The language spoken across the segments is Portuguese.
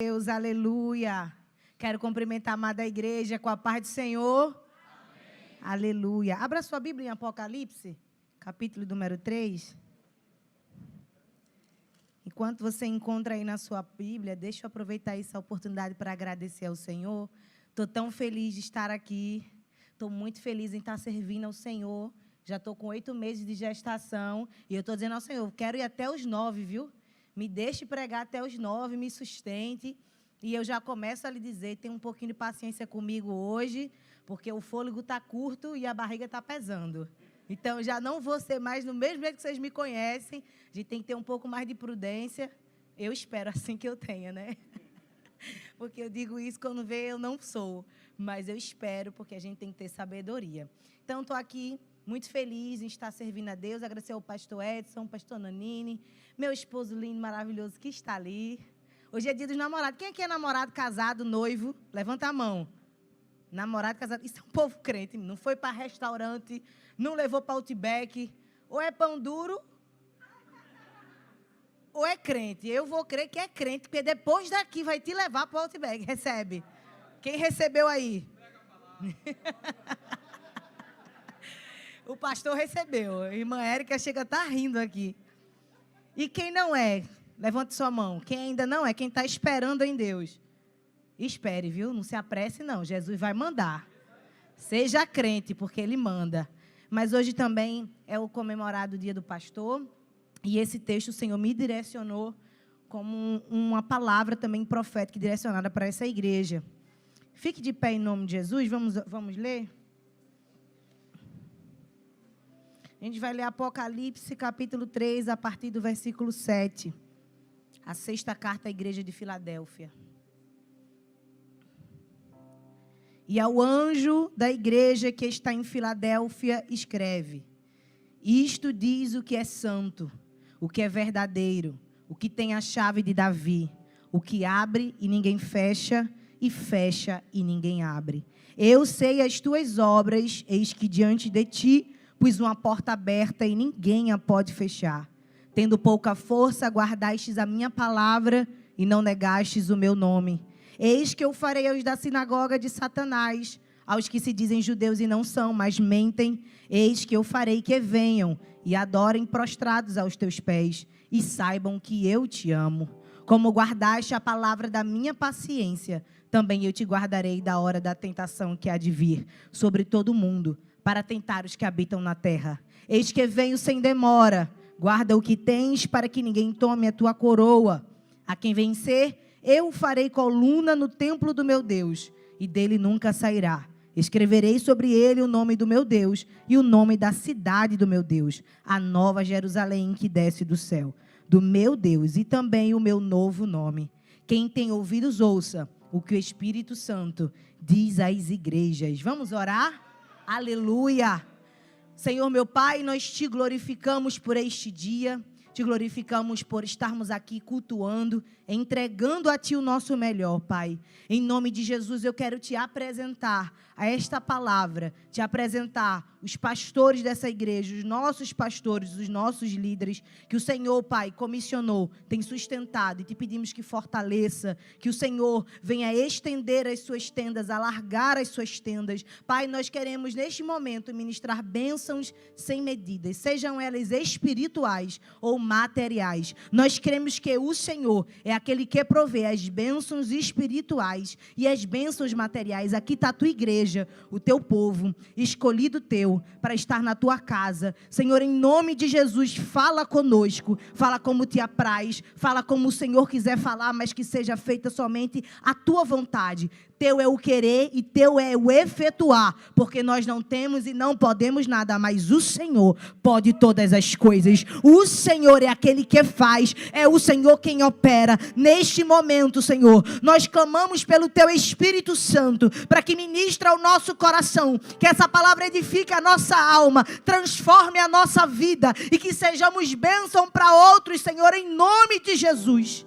Deus, aleluia. Quero cumprimentar a amada igreja com a paz do Senhor. Amém. Aleluia. Abra sua Bíblia em Apocalipse, capítulo número 3. Enquanto você encontra aí na sua Bíblia, deixa eu aproveitar essa oportunidade para agradecer ao Senhor. Estou tão feliz de estar aqui. Estou muito feliz em estar servindo ao Senhor. Já estou com 8 meses de gestação. E eu estou dizendo ao Senhor, quero ir até os 9, viu? Me deixe pregar até os 9, me sustente. E eu já começo a lhe dizer, tem um pouquinho de paciência comigo hoje, porque o fôlego está curto e a barriga está pesando. Então, já não vou ser mais no mesmo jeito que vocês me conhecem. A gente tem que ter um pouco mais de prudência. Eu espero assim que eu tenha, né? Porque eu digo isso, quando vê, eu não sou. Mas eu espero, porque a gente tem que ter sabedoria. Então, estou aqui muito feliz em estar servindo a Deus. Agradecer ao pastor Edson, pastor Nanini, meu esposo lindo, maravilhoso, que está ali. Hoje é dia dos namorados. Quem aqui é namorado, casado, noivo? Levanta a mão. Namorado, casado. Isso é um povo crente. Não foi para restaurante, não levou para Outback. Ou é pão duro, ou é crente. Eu vou crer que é crente, porque depois daqui vai te levar para o Outback. Recebe. Quem recebeu aí? O pastor recebeu. A irmã Érica chega a estar rindo aqui. E quem não é? Levante sua mão. Quem ainda não é? Quem está esperando em Deus? Espere, viu? Não se apresse, não. Jesus vai mandar. Seja crente, porque Ele manda. Mas hoje também é o comemorado Dia do Pastor. E esse texto o Senhor me direcionou como uma palavra também profética direcionada para essa igreja. Fique de pé em nome de Jesus. Vamos ler? A gente vai ler Apocalipse, capítulo 3, a partir do versículo 7. A 6ª carta à igreja de Filadélfia. E ao anjo da igreja que está em Filadélfia, escreve: Isto diz o que é santo, o que é verdadeiro, o que tem a chave de Davi, o que abre e ninguém fecha, e fecha e ninguém abre. Eu sei as tuas obras, eis que diante de ti pus uma porta aberta e ninguém a pode fechar. Tendo pouca força, guardastes a minha palavra e não negastes o meu nome. Eis que eu farei aos da sinagoga de Satanás, aos que se dizem judeus e não são, mas mentem. Eis que eu farei que venham e adorem prostrados aos teus pés e saibam que eu te amo. Como guardaste a palavra da minha paciência, também eu te guardarei da hora da tentação que há de vir sobre todo o mundo, para tentar os que habitam na terra. Eis que venho sem demora. Guarda o que tens, para que ninguém tome a tua coroa. A quem vencer, eu farei coluna no templo do meu Deus, e dele nunca sairá. Escreverei sobre ele o nome do meu Deus e o nome da cidade do meu Deus, a nova Jerusalém que desce do céu, do meu Deus, e também o meu novo nome. Quem tem ouvidos, ouça o que o Espírito Santo diz às igrejas. Vamos orar? Aleluia! Senhor, meu Pai, nós te glorificamos por este dia, te glorificamos por estarmos aqui cultuando, entregando a Ti o nosso melhor, Pai. Em nome de Jesus, eu quero te apresentar a esta palavra, te apresentar os pastores dessa igreja, os nossos pastores, os nossos líderes, que o Senhor, Pai, comissionou, tem sustentado, e te pedimos que fortaleça, que o Senhor venha estender as suas tendas, alargar as suas tendas. Pai, nós queremos neste momento ministrar bênçãos sem medidas, sejam elas espirituais ou materiais. Nós cremos que o Senhor é aquele que provê as bênçãos espirituais e as bênçãos materiais. Aqui está a tua igreja, o teu povo, escolhido teu, para estar na tua casa. Senhor, em nome de Jesus, fala conosco, fala como te apraz, fala como o Senhor quiser falar, mas que seja feita somente a tua vontade. Teu é o querer e teu é o efetuar, porque nós não temos e não podemos nada, mas o Senhor pode todas as coisas. O Senhor é aquele que faz, é o Senhor quem opera. Neste momento, Senhor, nós clamamos pelo teu Espírito Santo, para que ministre ao nosso coração, que essa palavra edifique a nossa alma, transforme a nossa vida, e que sejamos bênção para outros, Senhor, em nome de Jesus.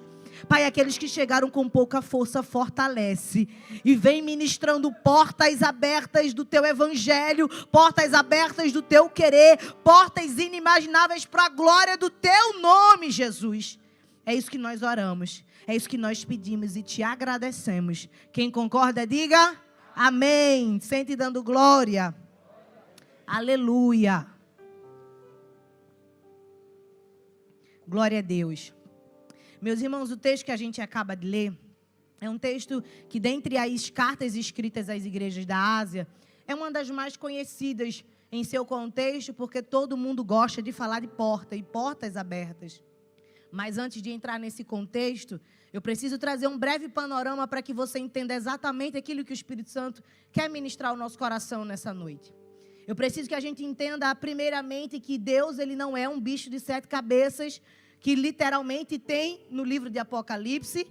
Pai, aqueles que chegaram com pouca força, fortalece. E vem ministrando portas abertas do teu evangelho, portas abertas do teu querer, portas inimagináveis para a glória do teu nome, Jesus. É isso que nós oramos. É isso que nós pedimos e te agradecemos. Quem concorda, diga amém. Sente dando glória. Aleluia. Glória a Deus. Meus irmãos, o texto que a gente acaba de ler é um texto que, dentre as cartas escritas às igrejas da Ásia, é uma das mais conhecidas em seu contexto, porque todo mundo gosta de falar de porta e portas abertas. Mas antes de entrar nesse contexto, eu preciso trazer um breve panorama para que você entenda exatamente aquilo que o Espírito Santo quer ministrar ao nosso coração nessa noite. Eu preciso que a gente entenda, primeiramente, que Deus, ele não é um bicho de 7 cabeças, que literalmente tem no livro de Apocalipse,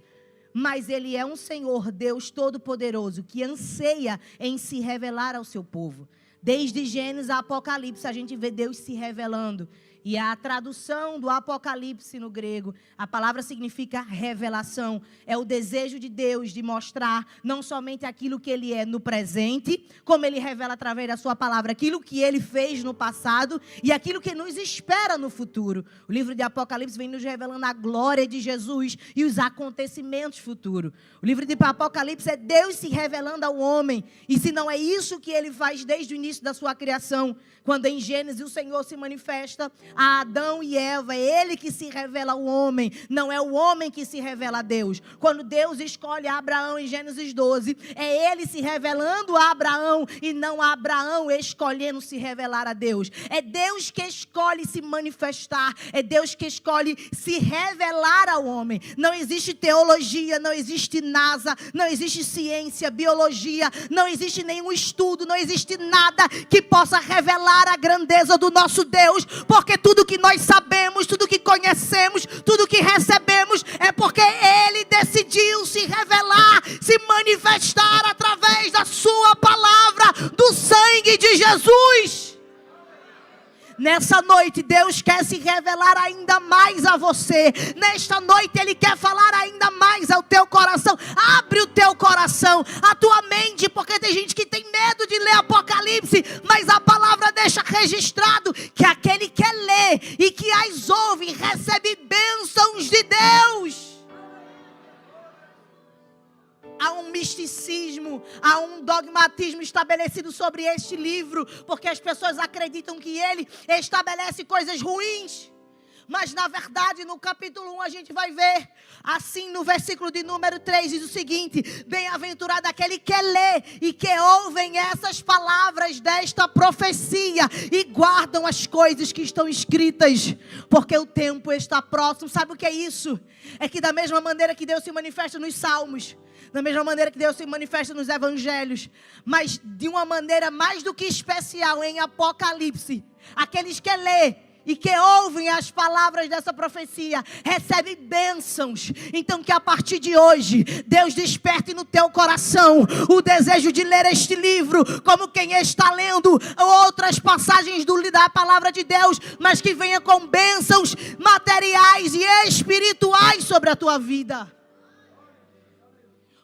mas ele é um Senhor, Deus Todo-Poderoso, que anseia em se revelar ao seu povo. Desde Gênesis a Apocalipse, a gente vê Deus se revelando. E a tradução do Apocalipse no grego, a palavra significa revelação. É o desejo de Deus de mostrar não somente aquilo que Ele é no presente, como Ele revela através da sua palavra aquilo que Ele fez no passado e aquilo que nos espera no futuro. O livro de Apocalipse vem nos revelando a glória de Jesus e os acontecimentos futuros. O livro de Apocalipse é Deus se revelando ao homem. E se não é isso que Ele faz desde o início da sua criação, quando em Gênesis o Senhor se manifesta a Adão e Eva, é Ele que se revela ao homem, não é o homem que se revela a Deus. Quando Deus escolhe Abraão em Gênesis 12, é Ele se revelando a Abraão e não Abraão escolhendo se revelar a Deus. É Deus que escolhe se manifestar, é Deus que escolhe se revelar ao homem. Não existe teologia, não existe NASA, não existe ciência, biologia, não existe nenhum estudo, não existe nada que possa revelar a grandeza do nosso Deus, porque tudo que nós sabemos, tudo que conhecemos, tudo que recebemos, é porque Ele decidiu se revelar, se manifestar através da sua palavra, do sangue de Jesus. Nessa noite, Deus quer se revelar ainda mais a você. Nesta noite, Ele quer falar ainda mais ao teu coração. Abre o teu coração, a tua mente, porque tem gente que tem medo de ler Apocalipse, mas a palavra deixa registrado que aquele que lê e que as ouve, recebe bênçãos de Deus. Há um misticismo, há um dogmatismo estabelecido sobre este livro, porque as pessoas acreditam que ele estabelece coisas ruins. Mas na verdade, no capítulo 1 a gente vai ver, assim no versículo de número 3 diz o seguinte: bem-aventurado aquele que lê e que ouvem essas palavras desta profecia e guardam as coisas que estão escritas, porque o tempo está próximo. Sabe o que é isso? É que da mesma maneira que Deus se manifesta nos Salmos, da mesma maneira que Deus se manifesta nos Evangelhos, mas de uma maneira mais do que especial em Apocalipse, aqueles que lê e que ouvem as palavras dessa profecia recebem bênçãos. Então que a partir de hoje Deus desperte no teu coração o desejo de ler este livro como quem está lendo outras passagens da palavra de Deus, mas que venha com bênçãos materiais e espirituais sobre a tua vida.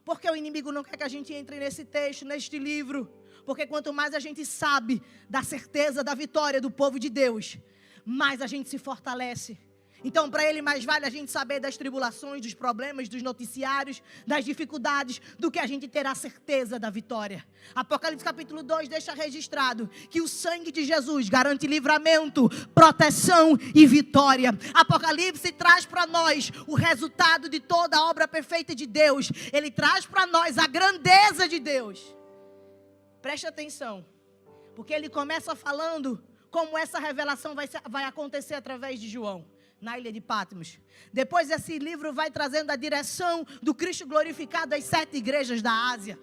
Porque o inimigo não quer que a gente entre nesse texto, neste livro. Porque quanto mais a gente sabe da certeza da vitória do povo de Deus, mais a gente se fortalece. Então, para ele, mais vale a gente saber das tribulações, dos problemas, dos noticiários, das dificuldades, do que a gente ter a certeza da vitória. Apocalipse capítulo 2 deixa registrado que o sangue de Jesus garante livramento, proteção e vitória. Apocalipse traz para nós o resultado de toda a obra perfeita de Deus. Ele traz para nós a grandeza de Deus. Preste atenção, porque ele começa falando como essa revelação vai acontecer através de João, na ilha de Patmos. Depois esse livro vai trazendo a direção do Cristo glorificado às 7 igrejas da Ásia.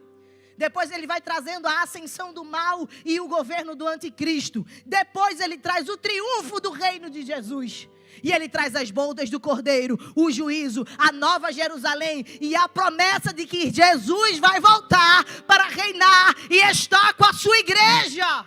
Depois ele vai trazendo a ascensão do mal e o governo do anticristo. Depois ele traz o triunfo do reino de Jesus. E ele traz as bodas do Cordeiro, o juízo, a nova Jerusalém e a promessa de que Jesus vai voltar para reinar e estar com a sua igreja.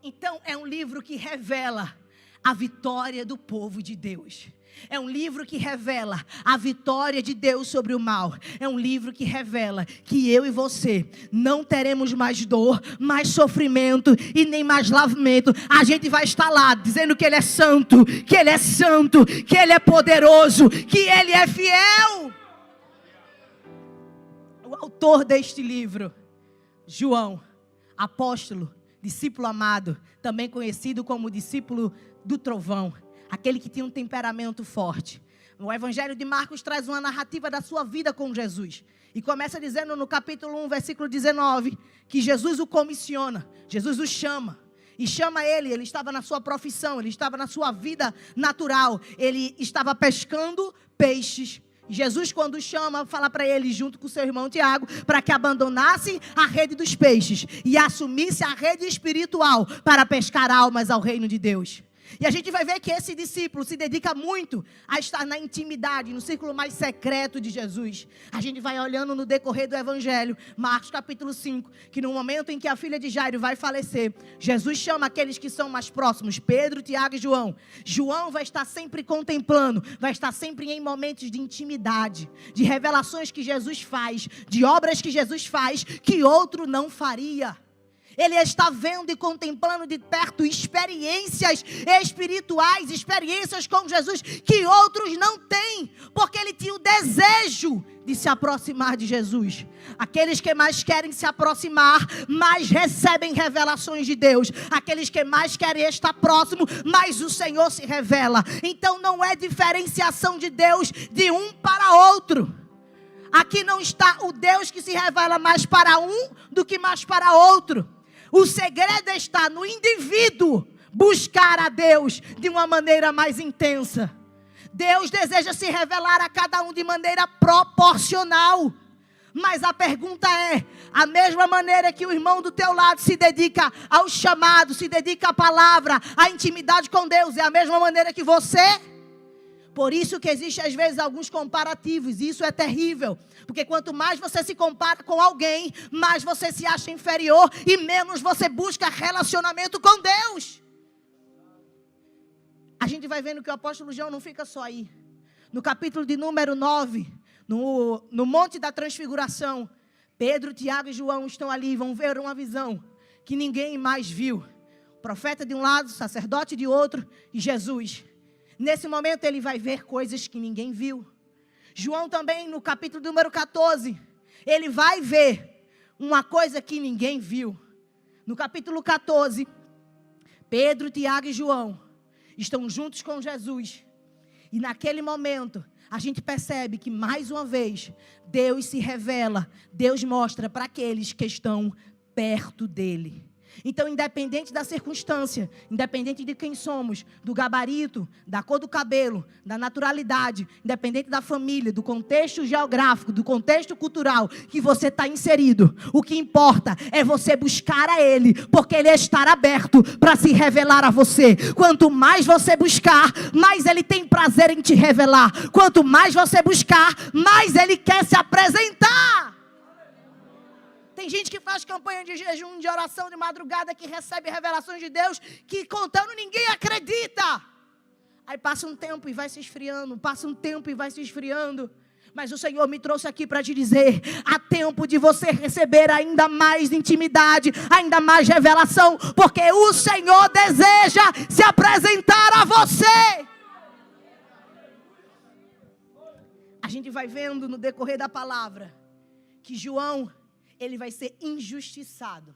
Então é um livro que revela a vitória do povo de Deus. É um livro que revela a vitória de Deus sobre o mal. É um livro que revela que eu e você não teremos mais dor, mais sofrimento e nem mais lamento. A gente vai estar lá dizendo que Ele é santo, que Ele é santo, que Ele é poderoso, que Ele é fiel. O autor deste livro, João, apóstolo, discípulo amado, também conhecido como discípulo do trovão, aquele que tinha um temperamento forte. O Evangelho de Marcos traz uma narrativa da sua vida com Jesus. E começa dizendo no capítulo 1, versículo 19, que Jesus o comissiona, Jesus o chama. E chama ele estava na sua profissão, ele estava na sua vida natural. Ele estava pescando peixes. Jesus, quando chama, fala para ele, junto com seu irmão Tiago, para que abandonasse a rede dos peixes e assumisse a rede espiritual para pescar almas ao reino de Deus. E a gente vai ver que esse discípulo se dedica muito a estar na intimidade, no círculo mais secreto de Jesus. A gente vai olhando no decorrer do Evangelho, Marcos capítulo 5, que no momento em que a filha de Jairo vai falecer, Jesus chama aqueles que são mais próximos, Pedro, Tiago e João. João vai estar sempre contemplando, vai estar sempre em momentos de intimidade, de revelações que Jesus faz, de obras que Jesus faz, que outro não faria. Ele está vendo e contemplando de perto experiências espirituais, experiências com Jesus que outros não têm, porque ele tinha o desejo de se aproximar de Jesus. Aqueles que mais querem se aproximar, mais recebem revelações de Deus. Aqueles que mais querem estar próximo, mais o Senhor se revela. Então não é diferenciação de Deus de um para outro. Aqui não está o Deus que se revela mais para um do que mais para outro. O segredo está no indivíduo buscar a Deus de uma maneira mais intensa. Deus deseja se revelar a cada um de maneira proporcional. Mas a pergunta é, a mesma maneira que o irmão do teu lado se dedica ao chamado, se dedica à palavra, à intimidade com Deus, é a mesma maneira que você? Por isso que existe às vezes alguns comparativos, e isso é terrível. Porque quanto mais você se compara com alguém, mais você se acha inferior e menos você busca relacionamento com Deus. A gente vai vendo que o apóstolo João não fica só aí. No capítulo de número 9, no Monte da Transfiguração, Pedro, Tiago e João estão ali e vão ver uma visão que ninguém mais viu. O profeta de um lado, sacerdote de outro e Jesus. Nesse momento ele vai ver coisas que ninguém viu. João também, no capítulo número 14, ele vai ver uma coisa que ninguém viu. No capítulo 14, Pedro, Tiago e João estão juntos com Jesus. E naquele momento, a gente percebe que mais uma vez, Deus se revela, Deus mostra para aqueles que estão perto dele. Então, independente da circunstância, independente de quem somos, do gabarito, da cor do cabelo, da naturalidade, independente da família, do contexto geográfico, do contexto cultural que você está inserido, o que importa é você buscar a Ele, porque Ele está aberto para se revelar a você. Quanto mais você buscar, mais Ele tem prazer em te revelar. Quanto mais você buscar, mais Ele quer se apresentar. Tem gente que faz campanha de jejum, de oração de madrugada, que recebe revelações de Deus, que contando ninguém acredita. Aí passa um tempo e vai se esfriando, passa um tempo e vai se esfriando. Mas o Senhor me trouxe aqui para te dizer, há tempo de você receber ainda mais intimidade, ainda mais revelação, porque o Senhor deseja se apresentar a você. A gente vai vendo no decorrer da palavra, que João, ele vai ser injustiçado.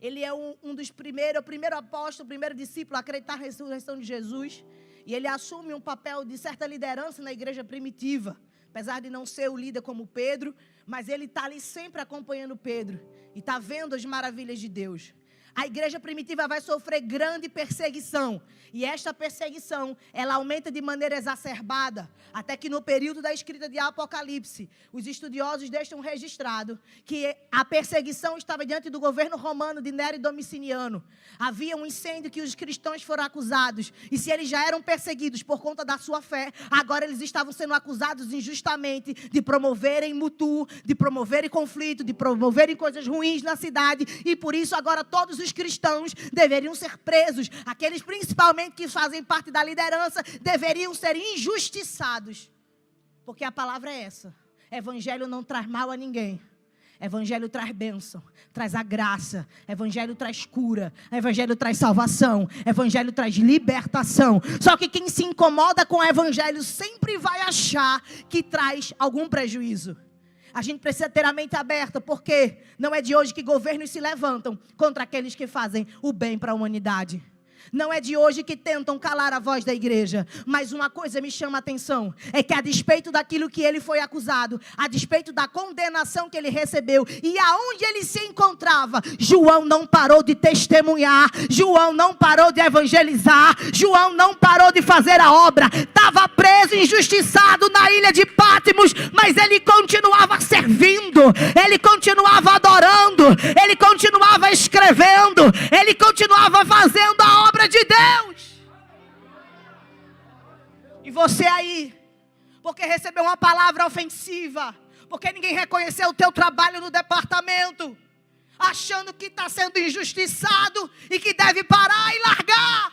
Ele é um dos primeiros, o primeiro apóstolo, o primeiro discípulo a acreditar na ressurreição de Jesus. E ele assume um papel de certa liderança na igreja primitiva. Apesar de não ser o líder como Pedro, mas ele está ali sempre acompanhando Pedro. E está vendo as maravilhas de Deus. A igreja primitiva vai sofrer grande perseguição. E esta perseguição, ela aumenta de maneira exacerbada. Até que no período da escrita de Apocalipse, os estudiosos deixam registrado que a perseguição estava diante do governo romano de Nero e Domiciano. Havia um incêndio que os cristãos foram acusados. E se eles já eram perseguidos por conta da sua fé, agora eles estavam sendo acusados injustamente de promoverem mutu, de promoverem conflito, de promoverem coisas ruins na cidade. E por isso agora todos todos os cristãos deveriam ser presos. Aqueles principalmente que fazem parte da liderança deveriam ser injustiçados. Porque a palavra é essa. Evangelho não traz mal a ninguém. Evangelho traz bênção, traz a graça. Evangelho traz cura. Evangelho traz salvação. Evangelho traz libertação. Só que quem se incomoda com o evangelho sempre vai achar que traz algum prejuízo. A gente precisa ter a mente aberta, porque não é de hoje que governos se levantam contra aqueles que fazem o bem para a humanidade. Não é de hoje que tentam calar a voz da igreja. Mas uma coisa me chama a atenção, é que a despeito daquilo que ele foi acusado, a despeito da condenação que ele recebeu, e aonde ele se encontrava, João não parou de testemunhar, João não parou de evangelizar, João não parou de fazer a obra. Estava preso, injustiçado na ilha de Patmos, mas ele continuava servindo, ele continuava adorando, ele continuava escrevendo, ele continuava fazendo a obra de Deus. E você aí, porque recebeu uma palavra ofensiva, porque ninguém reconheceu o teu trabalho no departamento, achando que está sendo injustiçado e que deve parar e largar.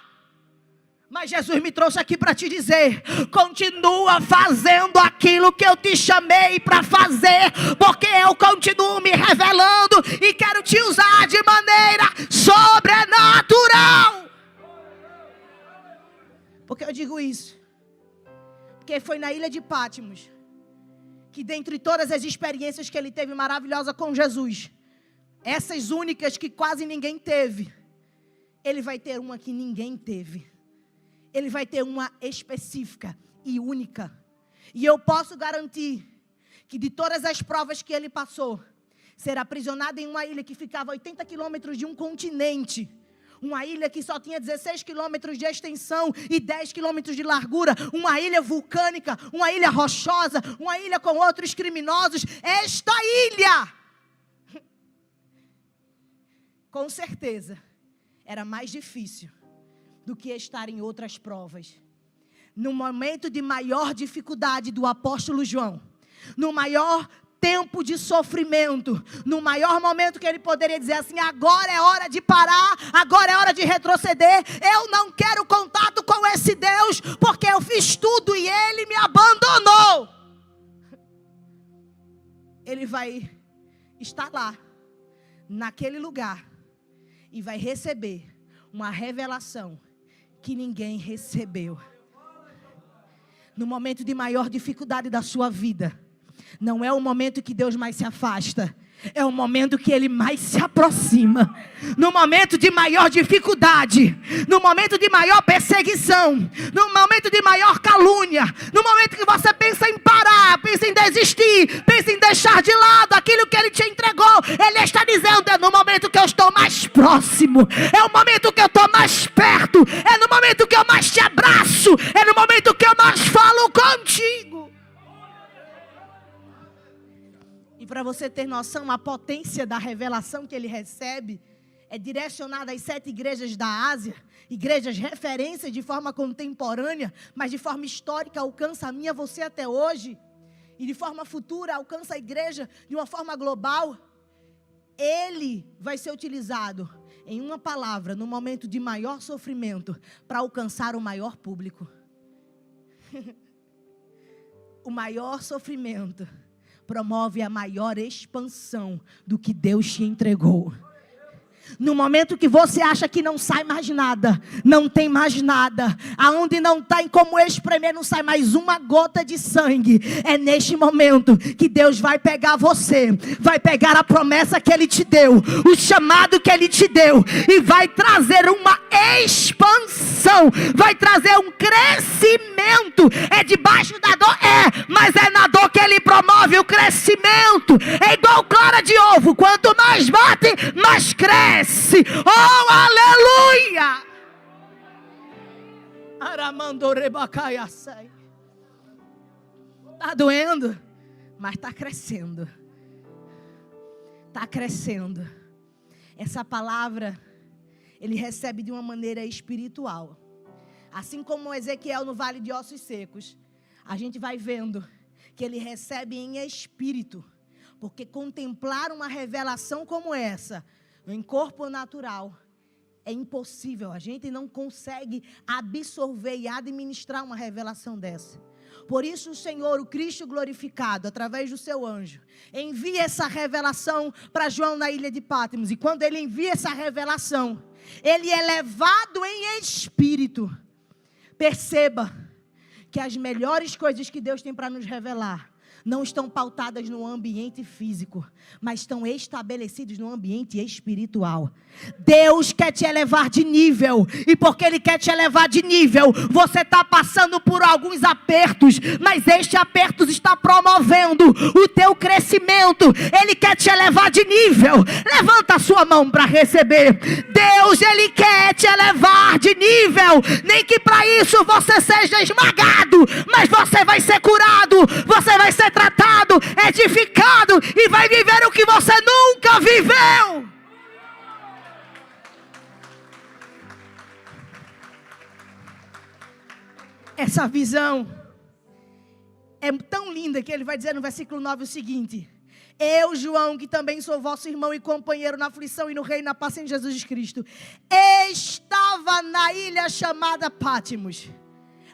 Mas Jesus me trouxe aqui para te dizer: continua fazendo aquilo que eu te chamei para fazer, porque eu continuo me revelando e quero te usar de maneira sobrenatural. Por que eu digo isso? Porque foi na ilha de Patmos que, dentre todas as experiências que ele teve maravilhosa com Jesus, essas únicas que quase ninguém teve, ele vai ter uma que ninguém teve. Ele vai ter uma específica e única. E eu posso garantir que de todas as provas que ele passou, ser aprisionado em uma ilha que ficava a 80 quilômetros de um continente, uma ilha que só tinha 16 quilômetros de extensão e 10 quilômetros de largura, uma ilha vulcânica, uma ilha rochosa, uma ilha com outros criminosos. Esta ilha, com certeza, era mais difícil do que estar em outras provas. No momento de maior dificuldade do apóstolo João, no maior tempo de sofrimento, no maior momento que ele poderia dizer assim: agora é hora de parar, agora é hora de retroceder, eu não quero contato com esse Deus, porque eu fiz tudo e ele me abandonou. Ele vai estar lá, naquele lugar, e vai receber uma revelação que ninguém recebeu. No momento de maior dificuldade da sua vida, não é o momento que Deus mais se afasta, é o momento que Ele mais se aproxima. No momento de maior dificuldade, no momento de maior perseguição, no momento de maior calúnia, no momento que você pensa em parar, pensa em desistir, pensa em deixar de lado aquilo que Ele te entregou, Ele está dizendo: é no momento que eu estou mais próximo, é o momento que eu estou mais perto, é no momento que eu mais te abraço, é no momento que eu mais falo contigo. E para você ter noção, a potência da revelação que ele recebe é direcionada às 7 igrejas da Ásia, igrejas referências de forma contemporânea, mas de forma histórica alcança a minha, você até hoje, e de forma futura alcança a igreja de uma forma global. Ele vai ser utilizado em uma palavra, no momento de maior sofrimento, para alcançar o maior público. O maior sofrimento promove a maior expansão do que Deus te entregou. No momento que você acha que não sai mais nada, não tem mais nada, aonde não tem como espremer, não sai mais uma gota de sangue, é neste momento que Deus vai pegar você, vai pegar a promessa que Ele te deu, o chamado que Ele te deu, e vai trazer uma expansão, vai trazer um crescimento. É debaixo da dor? É, mas é na dor que Ele promove o crescimento. É igual clara de ovo, quanto mais bate, mais cresce. Oh, aleluia! Está doendo, mas está crescendo. Está crescendo. Essa palavra ele recebe de uma maneira espiritual. Assim como Ezequiel no vale de ossos secos, a gente vai vendo que ele recebe em espírito. Porque contemplar uma revelação como essa em corpo natural, é impossível. A gente não consegue absorver e administrar uma revelação dessa. Por isso o Senhor, o Cristo glorificado, através do seu anjo, envia essa revelação para João na ilha de Patmos. E quando ele envia essa revelação, ele é levado em espírito. Perceba que as melhores coisas que Deus tem para nos revelar não estão pautadas no ambiente físico, mas estão estabelecidas no ambiente espiritual. Deus quer te elevar de nível, e porque Ele quer te elevar de nível, você está passando por alguns apertos, mas este aperto está promovendo o teu crescimento. Ele quer te elevar de nível. Levanta a sua mão para receber. Deus, Ele quer te elevar de nível, nem que para isso você seja esmagado, mas você vai ser curado, você vai ser tratado, edificado e vai viver o que você nunca viveu. Essa visão é tão linda que ele vai dizer no versículo 9 o seguinte: eu, João, que também sou vosso irmão e companheiro na aflição e no reino, na paz em Jesus Cristo, estava na ilha chamada Patmos.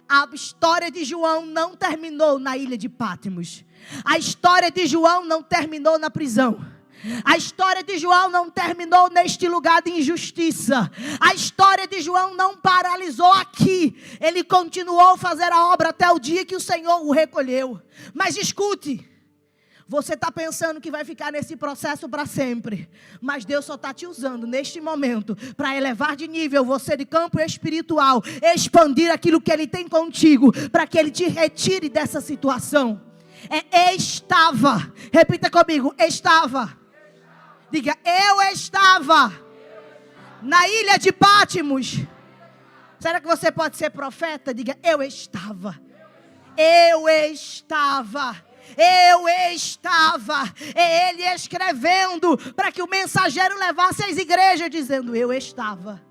A história de João não terminou na ilha de Patmos. A história de João não terminou na prisão. A história de João não terminou neste lugar de injustiça. A história de João não paralisou aqui. Ele continuou a fazer a obra até o dia que o Senhor o recolheu. Mas escute, você está pensando que vai ficar nesse processo para sempre, mas Deus só está te usando neste momento para elevar de nível você de campo espiritual, expandir aquilo que Ele tem contigo, para que Ele te retire dessa situação. Estava, repita comigo, estava. Diga, eu estava na ilha de Patmos. Será que você pode ser profeta? Diga, eu estava. Eu estava. Eu estava. Ele escrevendo para que o mensageiro levasse às igrejas, dizendo, eu estava.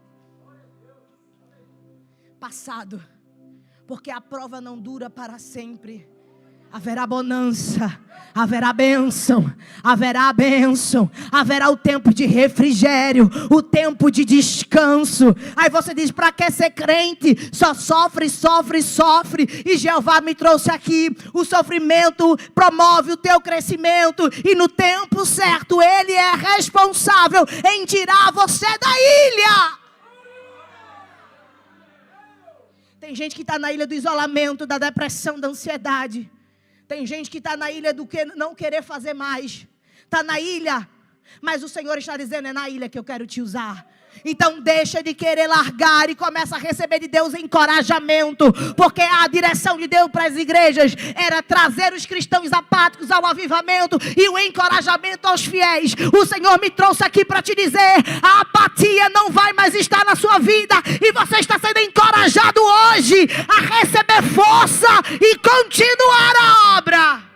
Passado. Porque a prova não dura para sempre. Haverá bonança, haverá bênção, haverá o tempo de refrigério, o tempo de descanso. Aí você diz, para que ser crente? Só sofre. E Jeová me trouxe aqui. O sofrimento promove o teu crescimento, e no tempo certo Ele é responsável em tirar você da ilha. Tem gente que está na ilha do isolamento, da depressão, da ansiedade. Tem gente que está na ilha do que não querer fazer mais. Está na ilha, mas o Senhor está dizendo, é na ilha que eu quero te usar. Então deixa de querer largar e começa a receber de Deus encorajamento. Porque a direção de Deus para as igrejas era trazer os cristãos apáticos ao avivamento e o encorajamento aos fiéis. O Senhor me trouxe aqui para te dizer, a apatia não vai mais estar na sua vida, e você está sendo encorajado hoje a receber força e continuar a obra.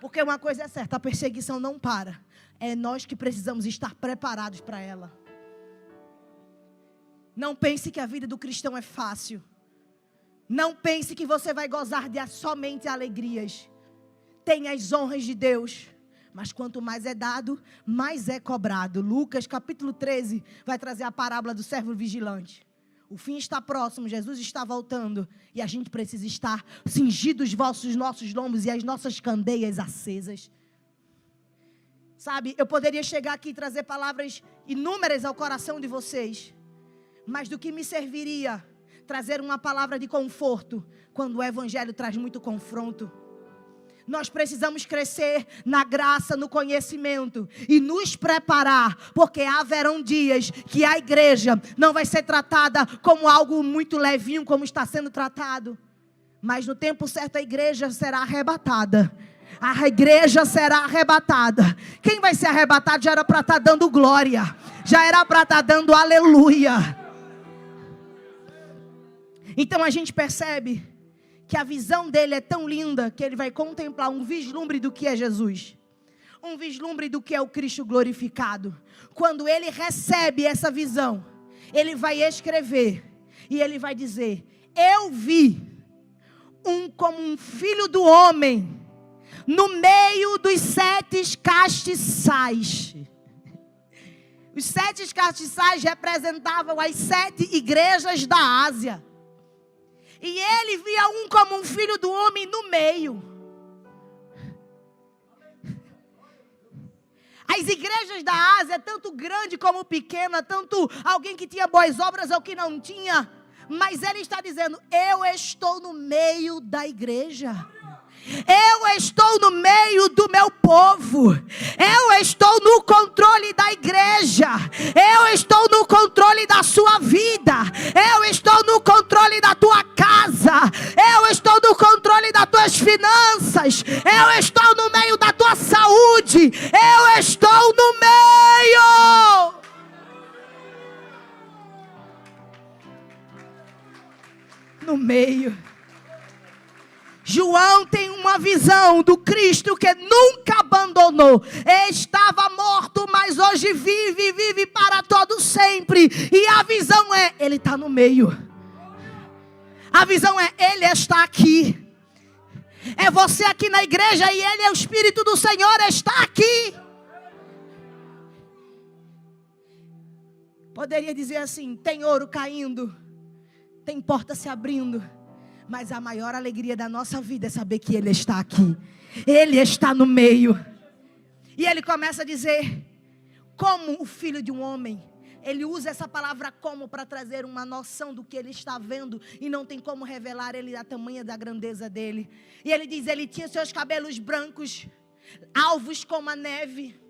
Porque uma coisa é certa, a perseguição não para. É nós que precisamos estar preparados para ela. Não pense que a vida do cristão é fácil. Não pense que você vai gozar de somente alegrias. Tem as honras de Deus, mas quanto mais é dado, mais é cobrado. Lucas capítulo 13 vai trazer a parábola do servo vigilante. O fim está próximo, Jesus está voltando, e a gente precisa estar cingidos os nossos lombos e as nossas candeias acesas. Sabe, eu poderia chegar aqui e trazer palavras inúmeras ao coração de vocês, mas do que me serviria trazer uma palavra de conforto, quando o Evangelho traz muito confronto? Nós precisamos crescer na graça, no conhecimento e nos preparar, porque haverão dias que a igreja não vai ser tratada como algo muito levinho, como está sendo tratado, mas no tempo certo a igreja será arrebatada. A igreja será arrebatada. Quem vai ser arrebatado já era para estar dando glória, já era para estar dando aleluia. Então a gente percebe que a visão dele é tão linda que ele vai contemplar um vislumbre do que é Jesus, um vislumbre do que é o Cristo glorificado. Quando ele recebe essa visão, ele vai escrever e ele vai dizer, eu vi como um filho do homem no meio dos 7 castiçais. Os 7 castiçais representavam as 7 igrejas da Ásia. E ele via um como um filho do homem no meio. As igrejas da Ásia, tanto grande como pequena, tanto alguém que tinha boas obras ou que não tinha. Mas ele está dizendo, eu estou no meio da igreja. Eu estou no meio do meu povo. Eu estou no controle da igreja. Eu estou no controle da sua vida. Eu estou no controle da tua casa. Eu estou no controle das tuas finanças. Eu estou no meio da tua saúde. Eu estou no meio. No meio. João tem uma visão do Cristo que nunca abandonou. Estava morto, mas hoje vive para todo sempre. E a visão é, ele está no meio. A visão é, ele está aqui. É você aqui na igreja e ele é o Espírito do Senhor, está aqui. Poderia dizer assim, tem ouro caindo, tem porta se abrindo. Mas a maior alegria da nossa vida é saber que Ele está aqui. Ele está no meio. E Ele começa a dizer, como o filho de um homem. Ele usa essa palavra como para trazer uma noção do que Ele está vendo. E não tem como revelar Ele a tamanha da grandeza dEle. E Ele diz, Ele tinha seus cabelos brancos, alvos como a neve,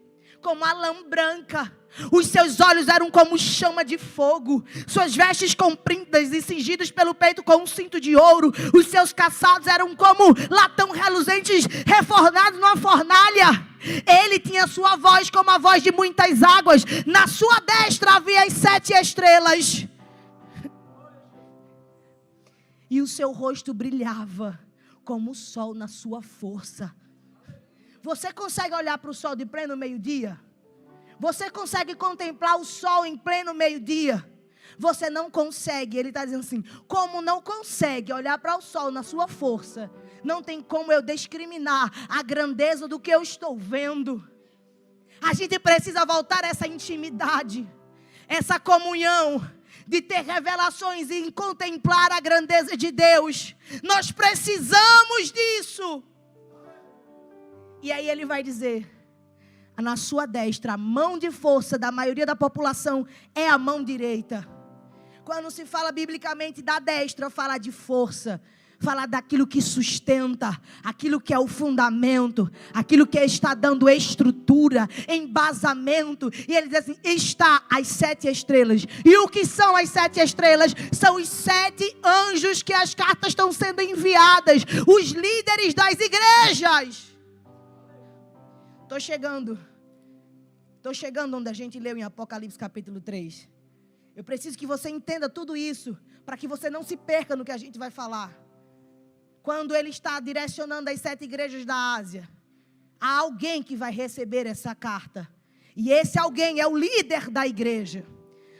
como a lã branca. Os seus olhos eram como chama de fogo. Suas vestes compridas e cingidas pelo peito com um cinto de ouro. Os seus calçados eram como latão reluzentes refornados numa fornalha. Ele tinha sua voz como a voz de muitas águas. Na sua destra havia as 7 estrelas. E o seu rosto brilhava como o sol na sua força. Você consegue olhar para o sol de pleno meio-dia? Você consegue contemplar o sol em pleno meio-dia? Você não consegue. Ele está dizendo assim, como não consegue olhar para o sol na sua força, não tem como eu discriminar a grandeza do que eu estou vendo. A gente precisa voltar a essa intimidade, essa comunhão, de ter revelações e contemplar a grandeza de Deus. Nós precisamos disso. E aí ele vai dizer, na sua destra, a mão de força da maioria da população é a mão direita. Quando se fala biblicamente da destra, fala de força, fala daquilo que sustenta, aquilo que é o fundamento, aquilo que está dando estrutura, embasamento. E ele diz assim, está as 7 estrelas. E o que são as 7 estrelas? São os 7 anjos que as cartas estão sendo enviadas, os líderes das igrejas. Estou chegando onde a gente leu em Apocalipse capítulo 3. Eu preciso que você entenda tudo isso, para que você não se perca no que a gente vai falar. Quando ele está direcionando as 7 igrejas da Ásia, há alguém que vai receber essa carta. E esse alguém é o líder da igreja.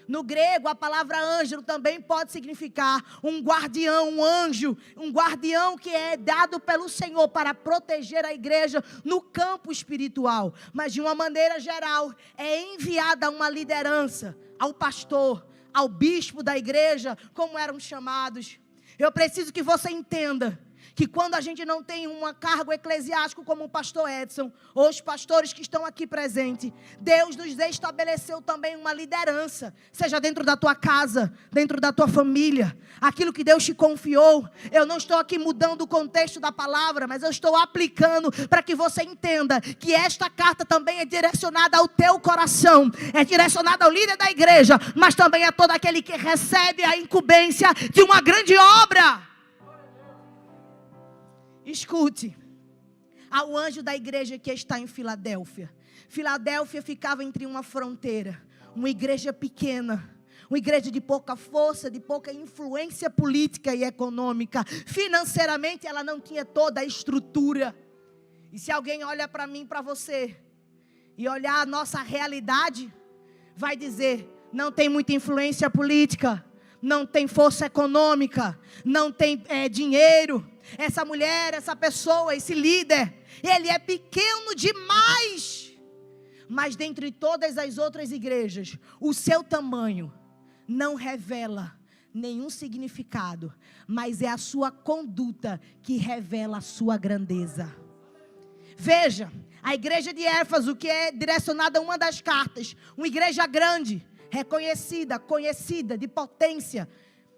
No grego, a palavra anjo também pode significar um guardião, um anjo, um guardião que é dado pelo Senhor para proteger a igreja no campo espiritual. Mas de uma maneira geral, é enviada uma liderança ao pastor, ao bispo da igreja, como eram chamados. Eu preciso que você entenda que quando a gente não tem um cargo eclesiástico como o pastor Edson, ou os pastores que estão aqui presentes, Deus nos estabeleceu também uma liderança, seja dentro da tua casa, dentro da tua família, aquilo que Deus te confiou. Eu não estou aqui mudando o contexto da palavra, mas eu estou aplicando para que você entenda que esta carta também é direcionada ao teu coração, é direcionada ao líder da igreja, mas também a todo aquele que recebe a incumbência de uma grande obra. Escute, ao anjo da igreja que está em Filadélfia. Filadélfia ficava entre uma fronteira, uma igreja pequena, uma igreja de pouca força, de pouca influência política e econômica. Financeiramente ela não tinha toda a estrutura. E se alguém olha para mim, para você, e olhar a nossa realidade, vai dizer, não tem muita influência política, não tem força econômica, não tem dinheiro. Essa mulher, essa pessoa, esse líder, ele é pequeno demais. Mas dentre todas as outras igrejas, o seu tamanho não revela nenhum significado, mas é a sua conduta que revela a sua grandeza. Veja, a igreja de Éfeso, que é direcionada a uma das cartas, uma igreja grande, reconhecida, conhecida, de potência.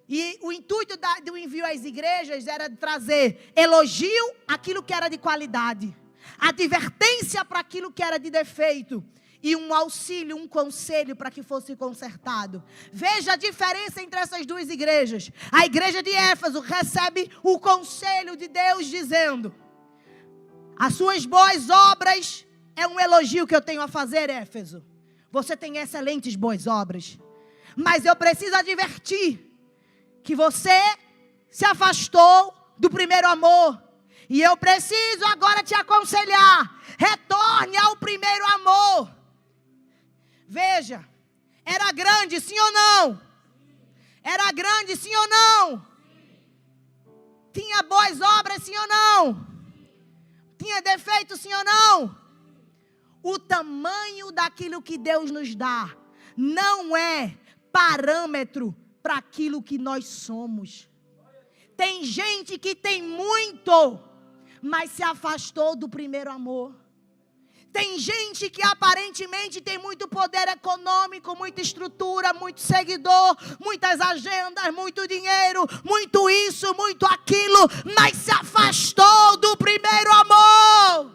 E o intuito do envio às igrejas era trazer elogio àquilo que era de qualidade, advertência para aquilo que era de defeito, e um auxílio, um conselho para que fosse consertado. Veja a diferença entre essas duas igrejas. A igreja de Éfeso recebe o conselho de Deus dizendo: as suas boas obras é um elogio que eu tenho a fazer, Éfeso. Você tem excelentes boas obras. Mas eu preciso advertir que você se afastou do primeiro amor. E eu preciso agora te aconselhar: retorne ao primeiro amor. Veja, era grande, sim ou não? Era grande, sim ou não? Tinha boas obras, sim ou não? Tinha defeito, sim ou não? O tamanho daquilo que Deus nos dá não é parâmetro para aquilo que nós somos. Tem gente que tem muito, mas se afastou do primeiro amor. Tem gente que aparentemente tem muito poder econômico, muita estrutura, muito seguidor, muitas agendas, muito dinheiro, muito isso, muito aquilo, mas se afastou do primeiro amor.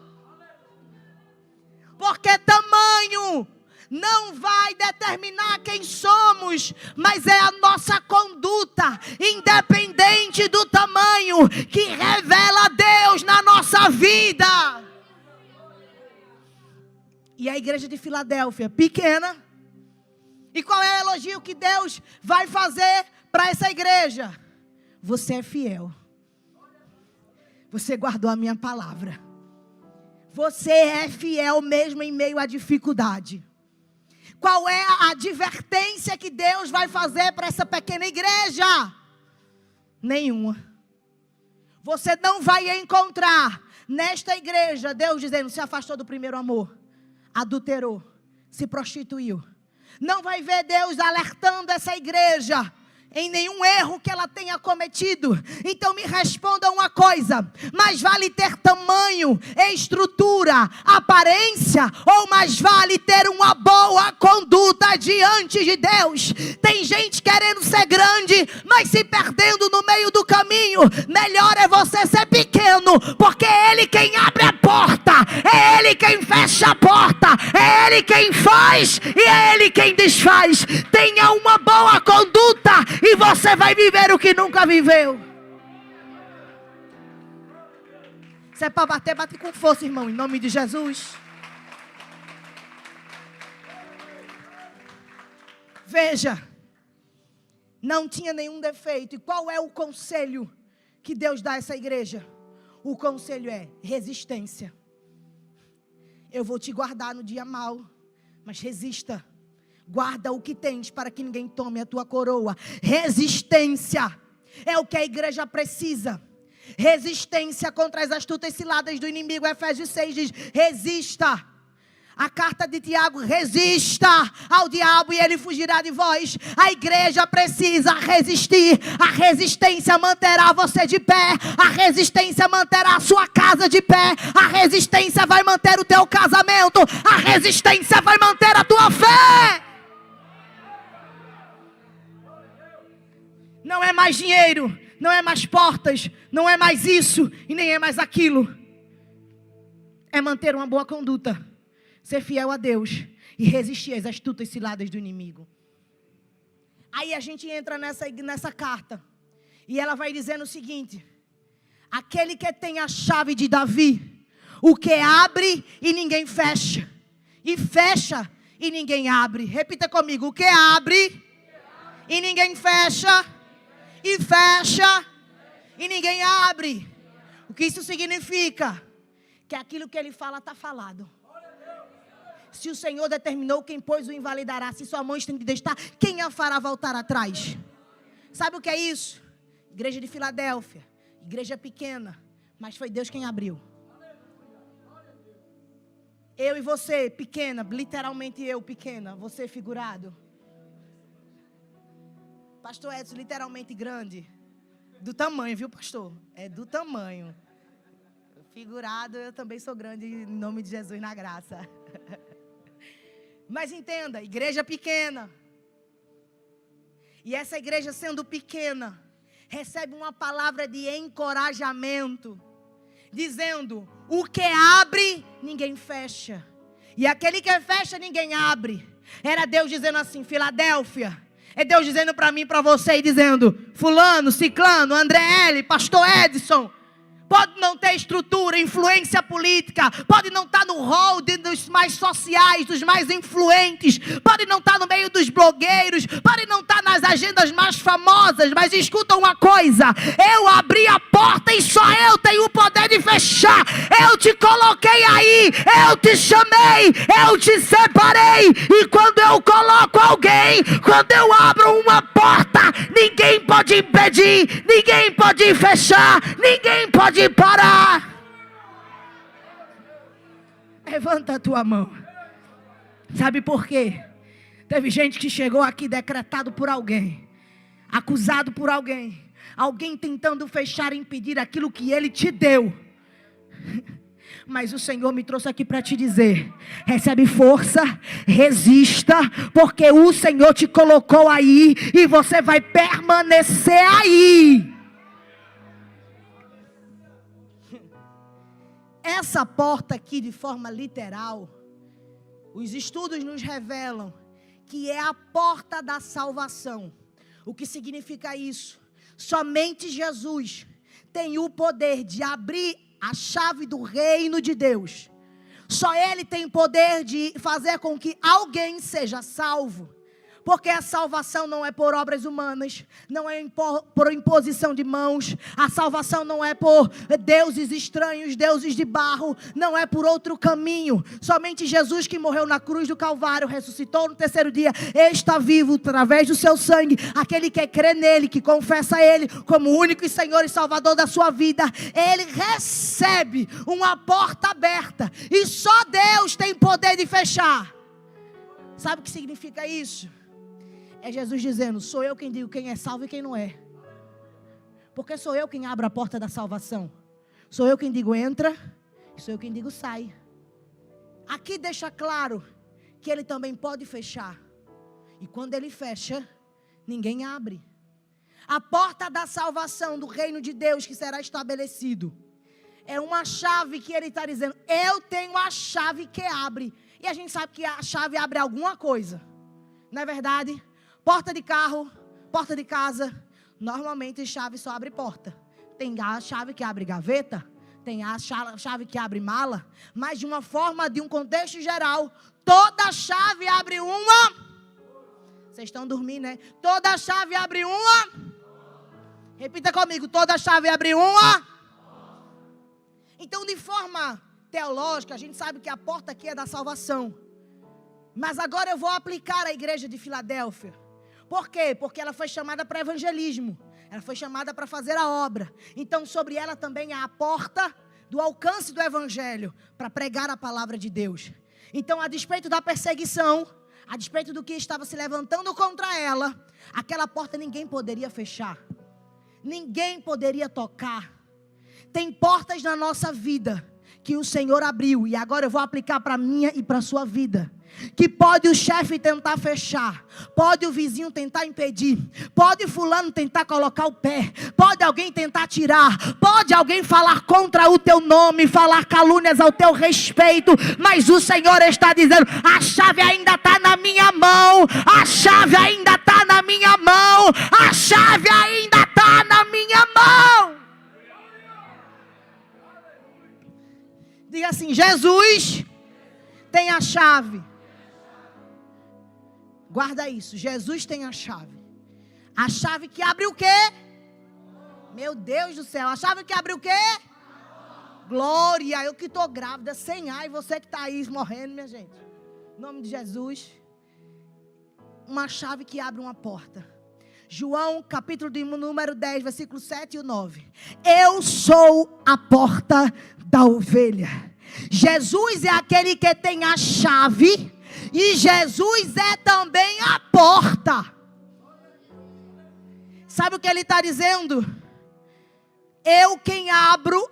Porque tamanho não vai determinar quem somos, mas é a nossa conduta, independente do tamanho, que revela Deus na nossa vida. E a igreja de Filadélfia, pequena. E qual é o elogio que Deus vai fazer para essa igreja? Você é fiel. Você guardou a minha palavra. Você é fiel mesmo em meio à dificuldade. Qual é a advertência que Deus vai fazer para essa pequena igreja? Nenhuma. Você não vai encontrar nesta igreja Deus dizendo: se afastou do primeiro amor, adulterou, se prostituiu. Não vai ver Deus alertando essa igreja em nenhum erro que ela tenha cometido. Então me responda uma coisa: mais vale ter tamanho, estrutura, aparência, ou mais vale ter uma boa conduta diante de Deus? Tem gente querendo ser grande, mas se perdendo no meio do caminho. Melhor é você ser pequeno, porque é Ele quem abre a porta, é Ele quem fecha a porta, é Ele quem faz e é Ele quem desfaz. Tenha uma boa conduta e você vai viver o que nunca viveu. Se é para bater, bate com força, irmão, em nome de Jesus. Veja, não tinha nenhum defeito. E qual é o conselho que Deus dá a essa igreja? O conselho é resistência. Eu vou te guardar no dia mau, mas resista. Guarda o que tens para que ninguém tome a tua coroa. Resistência é o que a igreja precisa. Resistência contra as astutas ciladas do inimigo. Efésios 6 diz: resista. A carta de Tiago: resista ao diabo e ele fugirá de vós. A igreja precisa resistir. A resistência manterá você de pé. A resistência manterá a sua casa de pé. A resistência vai manter o teu casamento. A resistência vai manter a tua fé. Não é mais dinheiro, não é mais portas, não é mais isso e nem é mais aquilo. É manter uma boa conduta, ser fiel a Deus e resistir às astutas ciladas do inimigo. Aí a gente entra nessa carta e ela vai dizendo o seguinte: aquele que tem a chave de Davi, o que abre e ninguém fecha, e fecha e ninguém abre. Repita comigo: o que abre e ninguém fecha, e fecha e ninguém abre. O que isso significa? Que aquilo que ele fala está falado. Se o Senhor determinou, quem pôs o invalidará. Se sua mão estendida está, quem a fará voltar atrás? Sabe o que é isso? Igreja de Filadélfia, igreja pequena, mas foi Deus quem abriu. Eu e você, pequena, literalmente eu, pequena, você figurado. Pastor Edson, literalmente grande. Do tamanho, viu, pastor? É do tamanho. Figurado, eu também sou grande, em nome de Jesus, na graça. Mas entenda, igreja pequena. E essa igreja sendo pequena, recebe uma palavra de encorajamento, dizendo, o que abre, ninguém fecha. E aquele que fecha, ninguém abre. Era Deus dizendo assim, Filadélfia. É Deus dizendo para mim, para você, e dizendo, fulano, ciclano, André L, pastor Edson, pode não ter estrutura, influência política, pode não estar no hall dos mais sociais, dos mais influentes, pode não estar no meio dos blogueiros, pode não estar nas agendas mais famosas, mas escuta uma coisa, eu abri a porta e só eu tenho o poder de fechar. Eu te coloquei aí, eu te chamei, eu te separei, e quando eu coloco alguém, quando eu abro uma porta, ninguém pode impedir, ninguém pode fechar, ninguém pode parar. Levanta a tua mão. Sabe por quê? Teve gente que chegou aqui decretado por alguém, acusado por alguém, alguém tentando fechar e impedir aquilo que ele te deu. Mas o Senhor me trouxe aqui para te dizer, recebe força, resista, porque o Senhor te colocou aí e você vai permanecer aí. Essa porta aqui, de forma literal, os estudos nos revelam que é a porta da salvação. O que significa isso? Somente Jesus tem o poder de abrir a chave do reino de Deus. Só Ele tem poder de fazer com que alguém seja salvo. Porque a salvação não é por obras humanas, não é por imposição de mãos, a salvação não é por deuses estranhos, deuses de barro, não é por outro caminho. Somente Jesus, que morreu na cruz do Calvário, ressuscitou no terceiro dia, está vivo através do seu sangue. Aquele que crê nele, que confessa Ele como único e Senhor e Salvador da sua vida, ele recebe uma porta aberta, e só Deus tem poder de fechar. Sabe o que significa isso? É Jesus dizendo, sou eu quem digo quem é salvo e quem não é. Porque sou eu quem abro a porta da salvação. Sou eu quem digo entra, e sou eu quem digo sai. Aqui deixa claro que Ele também pode fechar. E quando Ele fecha, ninguém abre. A porta da salvação do reino de Deus que será estabelecido é uma chave que Ele está dizendo, eu tenho a chave que abre. E a gente sabe que a chave abre alguma coisa. Não é verdade? Porta de carro, porta de casa, normalmente chave só abre porta. Tem a chave que abre gaveta, tem a chave que abre mala, mas de uma forma, de um contexto geral, toda chave abre uma. Vocês estão dormindo, né? Toda chave abre uma. Repita comigo, toda chave abre uma. Então, de forma teológica, a gente sabe que a porta aqui é da salvação. Mas agora eu vou aplicar a igreja de Filadélfia. Por quê? Porque ela foi chamada para evangelismo. Ela foi chamada para fazer a obra. Então sobre ela também há a porta do alcance do evangelho, para pregar a palavra de Deus. Então, a despeito da perseguição, a despeito do que estava se levantando contra ela, aquela porta ninguém poderia fechar. Ninguém poderia tocar. Tem portas na nossa vida que o Senhor abriu, e agora eu vou aplicar para a minha e para a sua vida. Que pode o chefe tentar fechar, pode o vizinho tentar impedir, pode fulano tentar colocar o pé, pode alguém tentar tirar, pode alguém falar contra o teu nome, falar calúnias ao teu respeito, mas o Senhor está dizendo, a chave ainda está na minha mão, a chave ainda está na minha mão, a chave ainda está na minha mão. Diga assim, Jesus tem a chave. Guarda isso, Jesus tem a chave. A chave que abre o quê? Meu Deus do céu, a chave que abre o quê? Glória, eu que estou grávida, sem ar, e você que está aí morrendo, minha gente. Em nome de Jesus. Uma chave que abre uma porta. João, capítulo de número 10, versículo 7 e 9. Eu sou a porta da ovelha. Jesus é aquele que tem a chave. E Jesus é também a porta. Sabe o que ele está dizendo? Eu quem abro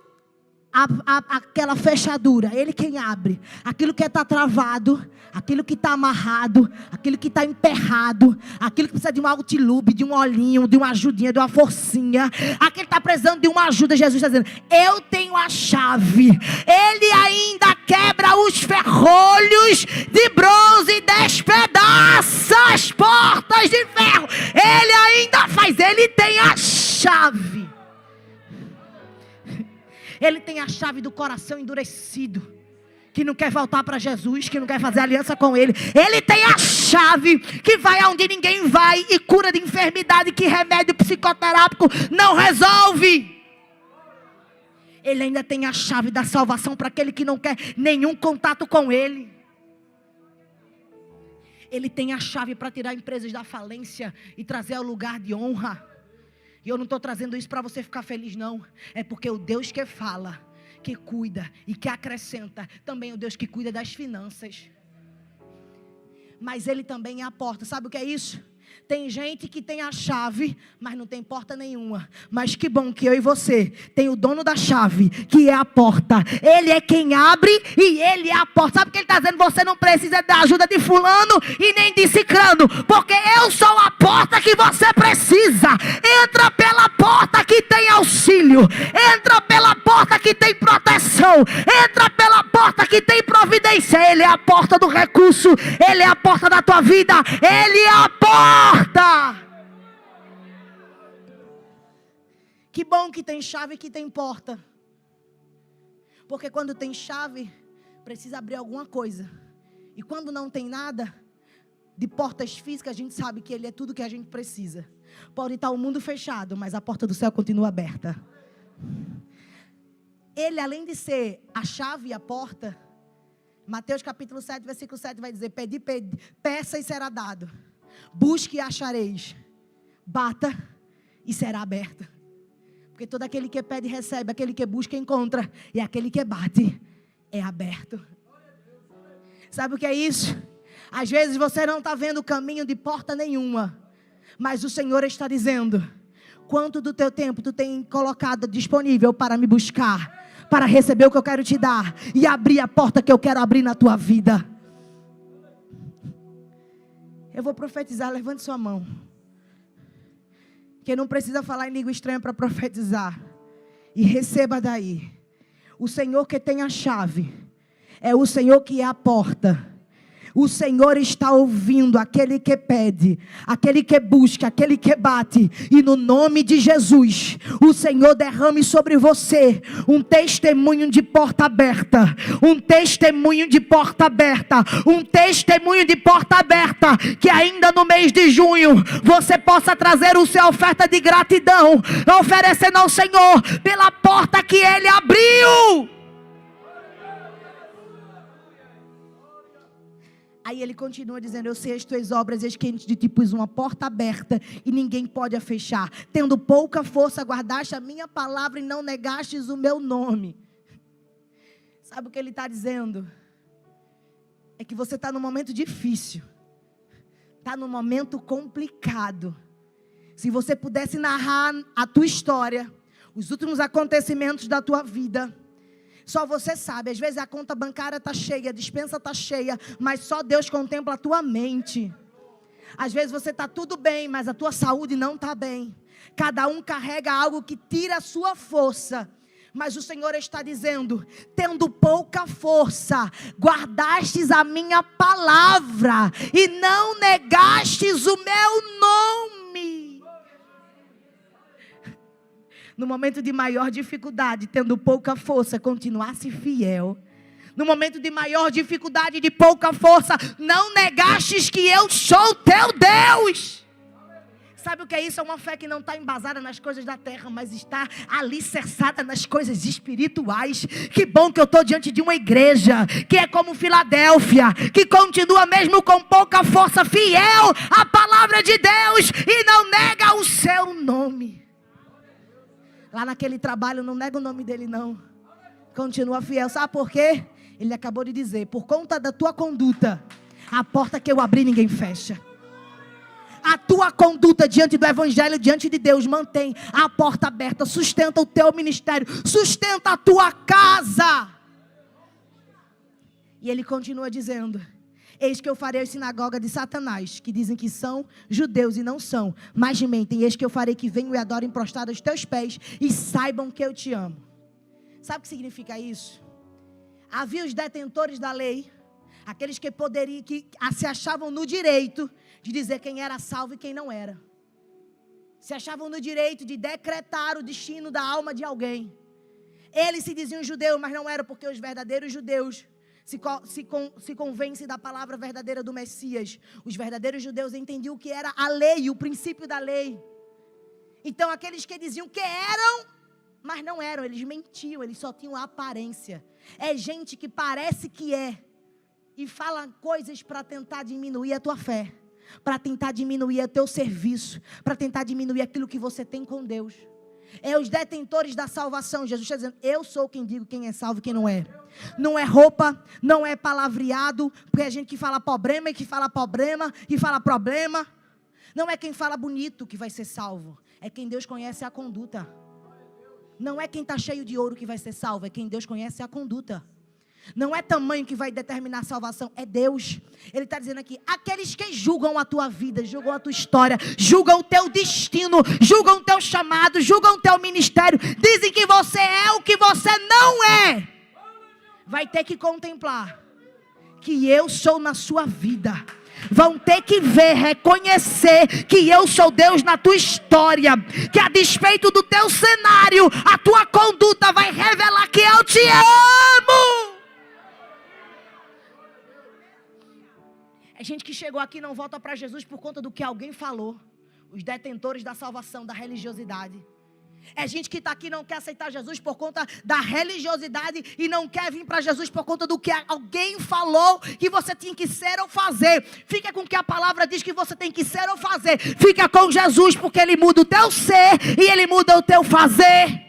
aquela fechadura. Ele quem abre. Aquilo que está travado, aquilo que está amarrado, aquilo que está emperrado, aquilo que precisa de um altilube, de um olhinho, de uma ajudinha, de uma forcinha. Aquele que está precisando de uma ajuda. Jesus está dizendo, eu tenho a chave. Ele ainda quebra os ferrolhos de bronze e despedaça as portas de ferro. Ele ainda faz. Ele tem a chave. Ele tem a chave do coração endurecido, que não quer voltar para Jesus, que não quer fazer aliança com Ele. Ele tem a chave que vai aonde ninguém vai e cura de enfermidade que remédio psicoterápico não resolve. Ele ainda tem a chave da salvação para aquele que não quer nenhum contato com Ele. Ele tem a chave para tirar empresas da falência e trazer ao lugar de honra. E eu não estou trazendo isso para você ficar feliz, não. É porque o Deus que fala, que cuida e que acrescenta, também é o Deus que cuida das finanças. Mas Ele também é a porta. Sabe o que é isso? Tem gente que tem a chave, mas não tem porta nenhuma. Mas que bom que eu e você tem o dono da chave, que é a porta. Ele é quem abre e Ele é a porta. Sabe o que Ele está dizendo? Você não precisa da ajuda de fulano e nem de cicrano, porque eu sou a porta que você precisa. Entra pela porta que tem auxílio. Entra pela porta que tem proteção. Entra pela porta que tem providência. Ele é a porta do recurso. Ele é a porta da tua vida. Ele é a porta. Que bom que tem chave e que tem porta. Porque quando tem chave, precisa abrir alguma coisa. E quando não tem nada de portas físicas, a gente sabe que Ele é tudo que a gente precisa. Pode estar o mundo fechado, mas a porta do céu continua aberta. Ele, além de ser a chave e a porta, Mateus capítulo 7, versículo 7 vai dizer, pedi, peça e será dado. Busque e achareis. Bata e será aberta. Porque todo aquele que pede recebe, aquele que busca encontra, e aquele que bate é aberto. Sabe o que é isso? Às vezes você não está vendo o caminho de porta nenhuma, mas o Senhor está dizendo, quanto do teu tempo tu tem colocado disponível para me buscar, para receber o que eu quero te dar e abrir a porta que eu quero abrir na tua vida. Eu vou profetizar, levante sua mão. Quem não precisa falar em língua estranha para profetizar. E receba daí. O Senhor que tem a chave é o Senhor que é a porta. O Senhor está ouvindo aquele que pede, aquele que busca, aquele que bate. E no nome de Jesus, o Senhor derrame sobre você um testemunho de porta aberta. Um testemunho de porta aberta. Um testemunho de porta aberta. Que ainda no mês de junho, você possa trazer o seu oferta de gratidão, oferecendo ao Senhor pela porta que Ele abriu. Aí ele continua dizendo, eu sei as tuas obras, eis que de ti pus uma porta aberta e ninguém pode a fechar. Tendo pouca força, guardaste a minha palavra e não negastes o meu nome. Sabe o que ele está dizendo? É que você está num momento difícil. Está num momento complicado. Se você pudesse narrar a tua história, os últimos acontecimentos da tua vida, só você sabe, às vezes a conta bancária está cheia, a despensa está cheia, mas só Deus contempla a tua mente. Às vezes você está tudo bem, mas a tua saúde não está bem. Cada um carrega algo que tira a sua força. Mas o Senhor está dizendo, tendo pouca força, guardastes a minha palavra e não negastes o meu nome. No momento de maior dificuldade, tendo pouca força, continuasse fiel. No momento de maior dificuldade, de pouca força, não negastes que eu sou teu Deus. Sabe o que é isso? É uma fé que não está embasada nas coisas da terra, mas está alicerçada nas coisas espirituais. Que bom que eu estou diante de uma igreja que é como Filadélfia, que continua mesmo com pouca força, fiel à palavra de Deus e não nega o seu nome. Lá naquele trabalho, não nega o nome dele não. Continua fiel. Sabe por quê? Ele acabou de dizer, por conta da tua conduta, a porta que eu abri ninguém fecha. A tua conduta diante do evangelho, diante de Deus, mantém a porta aberta, sustenta o teu ministério, sustenta a tua casa. E ele continua dizendo, eis que eu farei a sinagoga de Satanás, que dizem que são judeus e não são, mas mentem. Eis que eu farei que venham e adorem prostrados aos teus pés e saibam que eu te amo. Sabe o que significa isso? Havia os detentores da lei, aqueles que poderiam, que se achavam no direito de dizer quem era salvo e quem não era. Se achavam no direito de decretar o destino da alma de alguém. Eles se diziam judeus, mas não eram, porque os verdadeiros judeus se convencem da palavra verdadeira do Messias. Os verdadeiros judeus entendiam o que era a lei, o princípio da lei. Então aqueles que diziam que eram, mas não eram, eles mentiam, eles só tinham a aparência. É gente que parece que é e fala coisas para tentar diminuir a tua fé, para tentar diminuir o teu serviço, para tentar diminuir aquilo que você tem com Deus. É os detentores da salvação. Jesus está dizendo, eu sou quem digo quem é salvo e quem não é. Não é roupa, não é palavreado, porque é gente que fala problema e que fala problema e fala problema. Não é quem fala bonito que vai ser salvo, é quem Deus conhece a conduta. Não é quem está cheio de ouro que vai ser salvo, é quem Deus conhece a conduta. Não é tamanho que vai determinar a salvação, é Deus. Ele está dizendo aqui, aqueles que julgam a tua vida, julgam a tua história, julgam o teu destino, julgam o teu chamado, julgam o teu ministério, dizem que você é o que você não é, vai ter que contemplar que eu sou na sua vida. Vão ter que ver, reconhecer que eu sou Deus na tua história, que a despeito do teu cenário, a tua conduta vai revelar que eu te amo. É gente que chegou aqui e não volta para Jesus por conta do que alguém falou. Os detentores da salvação, da religiosidade. É gente que está aqui e não quer aceitar Jesus por conta da religiosidade e não quer vir para Jesus por conta do que alguém falou que você tinha que ser ou fazer. Fica com o que a palavra diz que você tem que ser ou fazer. Fica com Jesus, porque Ele muda o teu ser e Ele muda o teu fazer.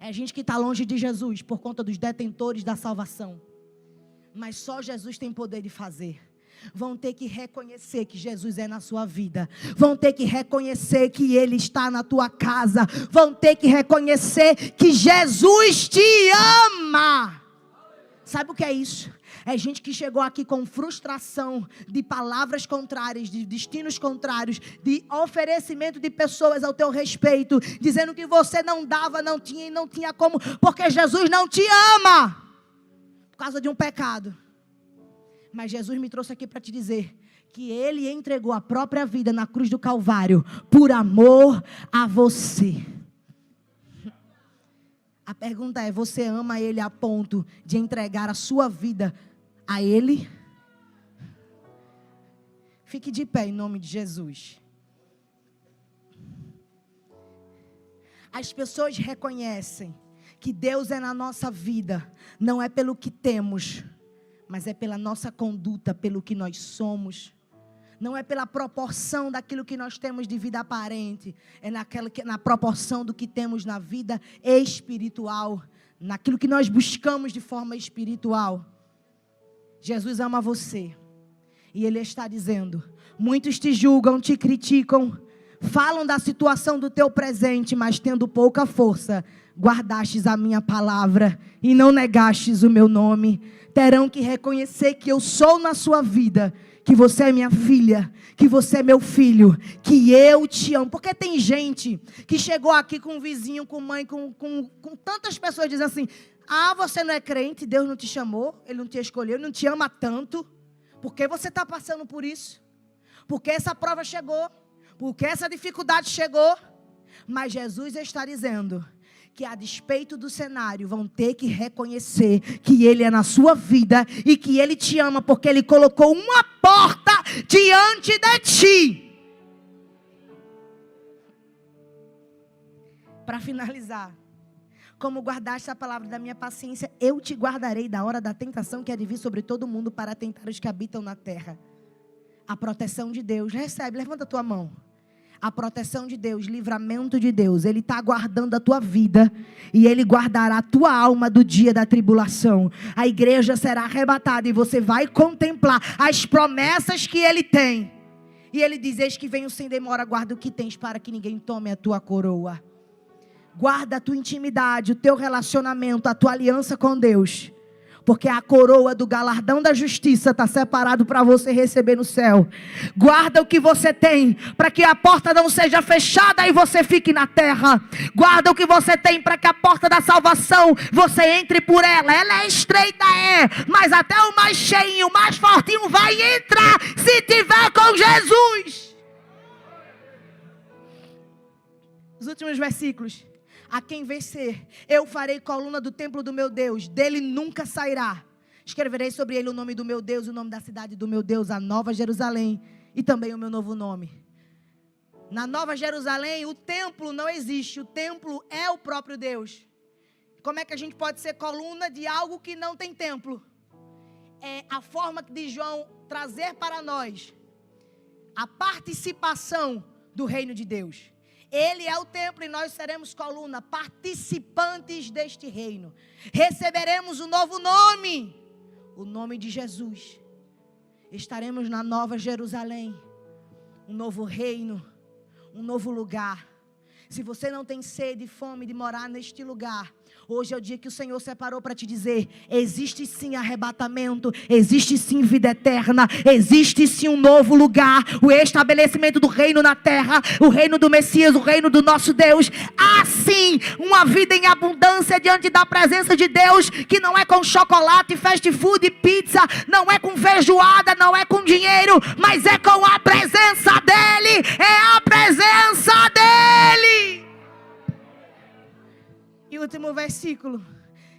É gente que está longe de Jesus por conta dos detentores da salvação. Mas só Jesus tem poder de fazer. Vão ter que reconhecer que Jesus é na sua vida. Vão ter que reconhecer que Ele está na tua casa. Vão ter que reconhecer que Jesus te ama. Sabe o que é isso? É gente que chegou aqui com frustração de palavras contrárias, de destinos contrários, de oferecimento de pessoas ao teu respeito, dizendo que você não dava, não tinha e não tinha como, porque Jesus não te ama. Por causa de um pecado. Mas Jesus me trouxe aqui para te dizer que Ele entregou a própria vida na cruz do Calvário por amor a você. A pergunta é, você ama Ele a ponto de entregar a sua vida a Ele? Fique de pé em nome de Jesus. As pessoas reconhecem que Deus é na nossa vida, não é pelo que temos, mas é pela nossa conduta, pelo que nós somos. Não é pela proporção daquilo que nós temos de vida aparente, é na proporção do que temos na vida espiritual, naquilo que nós buscamos de forma espiritual. Jesus ama você, e Ele está dizendo, muitos te julgam, te criticam, falam da situação do teu presente, mas tendo pouca força, guardastes a minha palavra e não negastes o meu nome. Terão que reconhecer que eu sou na sua vida, que você é minha filha, que você é meu filho, que eu te amo. Porque tem gente que chegou aqui com um vizinho, com mãe, com tantas pessoas dizendo assim, você não é crente, Deus não te chamou, Ele não te escolheu, Ele não te ama tanto. Por que você está passando por isso? Porque essa prova chegou, porque essa dificuldade chegou. Mas Jesus está dizendo que a despeito do cenário, vão ter que reconhecer que Ele é na sua vida e que Ele te ama, porque Ele colocou uma porta diante de ti. Para finalizar, como guardaste a palavra da minha paciência, eu te guardarei da hora da tentação que há de vir sobre todo mundo para tentar os que habitam na terra. A proteção de Deus, recebe, levanta a tua mão. a proteção de Deus, livramento de Deus. Ele está guardando a tua vida e Ele guardará a tua alma do dia da tribulação. A igreja será arrebatada e você vai contemplar as promessas que Ele tem. E Ele diz: eis que venho sem demora, guarda o que tens para que ninguém tome a tua coroa. Guarda a tua intimidade, o teu relacionamento, a tua aliança com Deus. Porque a coroa do galardão da justiça está separado para você receber no céu. Guarda o que você tem, para que a porta não seja fechada e você fique na terra. Guarda o que você tem, para que a porta da salvação, você entre por ela. Ela é estreita, mas até o mais cheinho, o mais fortinho vai entrar, se tiver com Jesus. Os últimos versículos. A quem vencer, eu farei coluna do templo do meu Deus, dele nunca sairá. Escreverei sobre ele o nome do meu Deus, o nome da cidade do meu Deus, a Nova Jerusalém, e também o meu novo nome. Na Nova Jerusalém, o templo não existe, o templo é o próprio Deus. Como é que a gente pode ser coluna de algo que não tem templo? É a forma de João trazer para nós a participação do reino de Deus. Ele é o templo e nós seremos coluna, participantes deste reino. Receberemos um novo nome, o nome de Jesus. Estaremos na Nova Jerusalém, um novo reino, um novo lugar. Se você não tem sede e fome de morar neste lugar, hoje é o dia que o Senhor separou para te dizer: existe sim arrebatamento, existe sim vida eterna, existe sim um novo lugar, o estabelecimento do reino na terra, o reino do Messias, o reino do nosso Deus. Há sim uma vida em abundância diante da presença de Deus, que não é com chocolate, fast food e pizza, não é com feijoada, não é com dinheiro, mas é com a presença dEle, é a presença dEle. E o último versículo: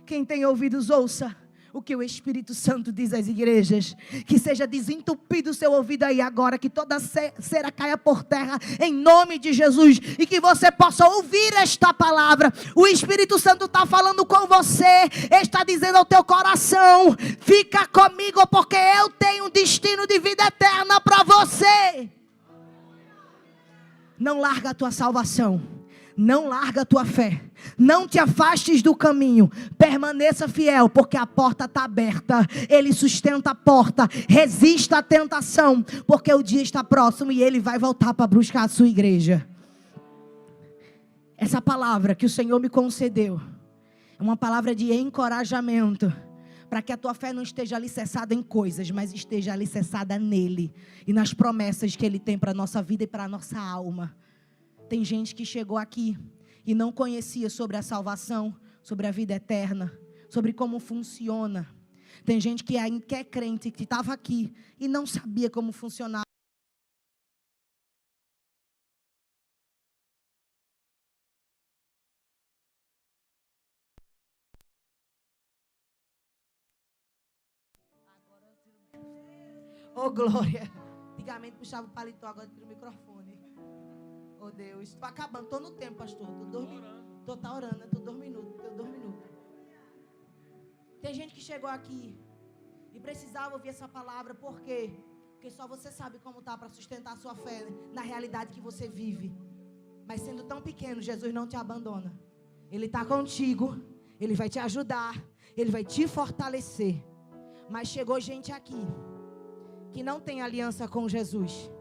quem tem ouvidos ouça o que o Espírito Santo diz às igrejas. Que seja desentupido o seu ouvido aí agora, que toda cera caia por terra em nome de Jesus, e que você possa ouvir esta palavra. O Espírito Santo está falando com você, está dizendo ao teu coração: fica comigo, porque eu tenho um destino de vida eterna para você. Não larga a tua salvação, não larga a tua fé, não te afastes do caminho, permaneça fiel, porque a porta está aberta, Ele sustenta a porta. Resista à tentação, porque o dia está próximo e Ele vai voltar para buscar a sua igreja. Essa palavra que o Senhor me concedeu é uma palavra de encorajamento, para que a tua fé não esteja alicerçada em coisas, mas esteja alicerçada nele e nas promessas que Ele tem para a nossa vida e para a nossa alma. Tem gente que chegou aqui e não conhecia sobre a salvação, sobre a vida eterna, sobre como funciona. Tem gente que é crente, que estava aqui e não sabia como funcionava. Oh, glória. Antigamente puxava o paletó, agora tira o microfone. Oh, Deus. Estou acabando, estou no tempo, pastor. Estou dormindo. Estou orando, estou 2 minutos. Tem gente que chegou aqui e precisava ouvir essa palavra. Por quê? Porque só você sabe como está para sustentar a sua fé na realidade que você vive. Mas sendo tão pequeno, Jesus não te abandona. Ele está contigo. Ele vai te ajudar. Ele vai te fortalecer. Mas chegou gente aqui que não tem aliança com Jesus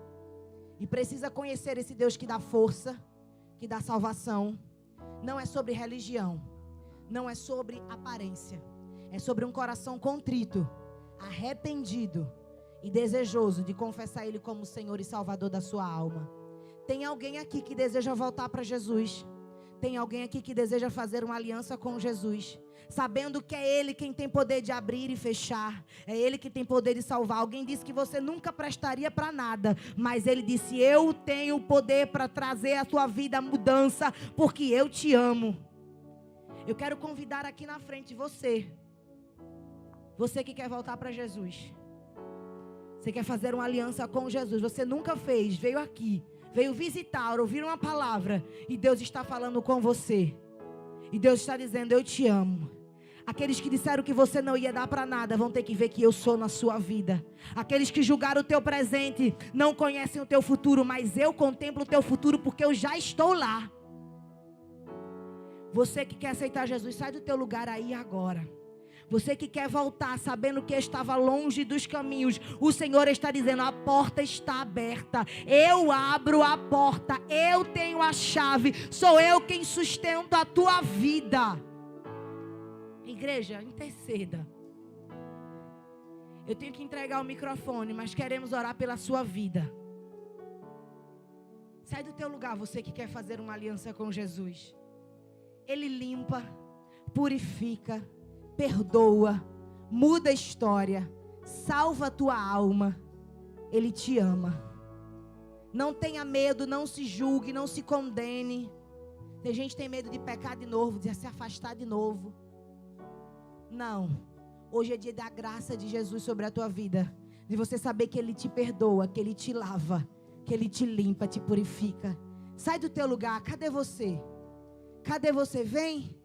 e precisa conhecer esse Deus que dá força, que dá salvação. Não é sobre religião, não é sobre aparência, é sobre um coração contrito, arrependido e desejoso de confessar Ele como Senhor e Salvador da sua alma. Tem alguém aqui que deseja voltar para Jesus? Tem alguém aqui que deseja fazer uma aliança com Jesus, sabendo que é Ele quem tem poder de abrir e fechar, é Ele que tem poder de salvar. Alguém disse que você nunca prestaria para nada, mas Ele disse: eu tenho o poder para trazer à sua vida a mudança, porque eu te amo. Eu quero convidar aqui na frente você que quer voltar para Jesus, você quer fazer uma aliança com Jesus, você nunca fez, veio aqui, veio visitar, ouvir uma palavra, e Deus está falando com você, e Deus está dizendo: eu te amo. Aqueles que disseram que você não ia dar para nada vão ter que ver que eu sou na sua vida. Aqueles que julgaram o teu presente não conhecem o teu futuro, mas eu contemplo o teu futuro porque eu já estou lá. Você que quer aceitar Jesus, sai do teu lugar aí agora. Você que quer voltar sabendo que estava longe dos caminhos, o Senhor está dizendo, a porta está aberta. Eu abro a porta, eu tenho a chave, sou eu quem sustenta a tua vida. Igreja, interceda. Eu tenho que entregar o microfone, mas queremos orar pela sua vida. Sai do teu lugar, você que quer fazer uma aliança com Jesus. Ele limpa, purifica, perdoa, muda a história, salva a tua alma. Ele te ama. Não tenha medo, não se julgue, não se condene. Tem gente que tem medo de pecar de novo, de se afastar de novo. Não. Hoje é dia da graça de Jesus sobre a tua vida. De você saber que Ele te perdoa, que Ele te lava, que Ele te limpa, te purifica. Sai do teu lugar. Cadê você? Cadê você? Vem.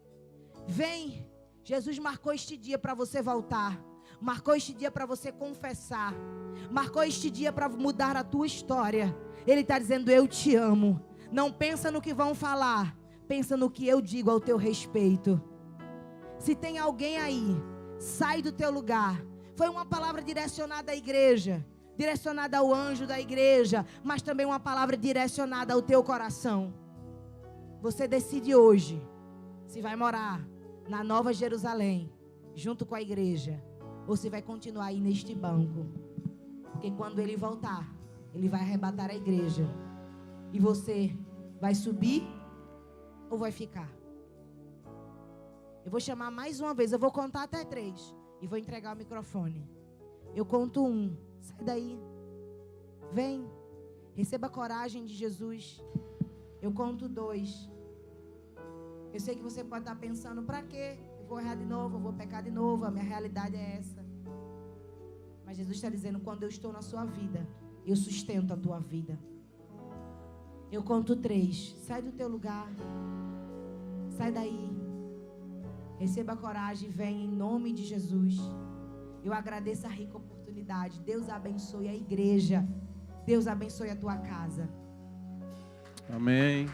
Vem. Jesus marcou este dia para você voltar. Marcou este dia para você confessar. Marcou este dia para mudar a tua história. Ele está dizendo, eu te amo. Não pensa no que vão falar. Pensa no que eu digo ao teu respeito. Se tem alguém aí, sai do teu lugar. Foi uma palavra direcionada à igreja, direcionada ao anjo da igreja, mas também uma palavra direcionada ao teu coração. Você decide hoje se vai morar na Nova Jerusalém, junto com a igreja, ou se vai continuar aí neste banco. Porque quando Ele voltar, Ele vai arrebatar a igreja. E você vai subir ou vai ficar? Eu vou chamar mais uma vez, eu vou contar até 3 e vou entregar o microfone. Eu conto 1, sai daí, vem, receba a coragem de Jesus. Eu conto 2. Eu sei que você pode estar pensando, para quê? Eu vou errar de novo, eu vou pecar de novo, a minha realidade é essa. Mas Jesus está dizendo, quando eu estou na sua vida, eu sustento a tua vida. Eu conto 3, sai do teu lugar, sai daí. Receba a coragem, vem em nome de Jesus. Eu agradeço a rica oportunidade. Deus abençoe a igreja. Deus abençoe a tua casa. Amém.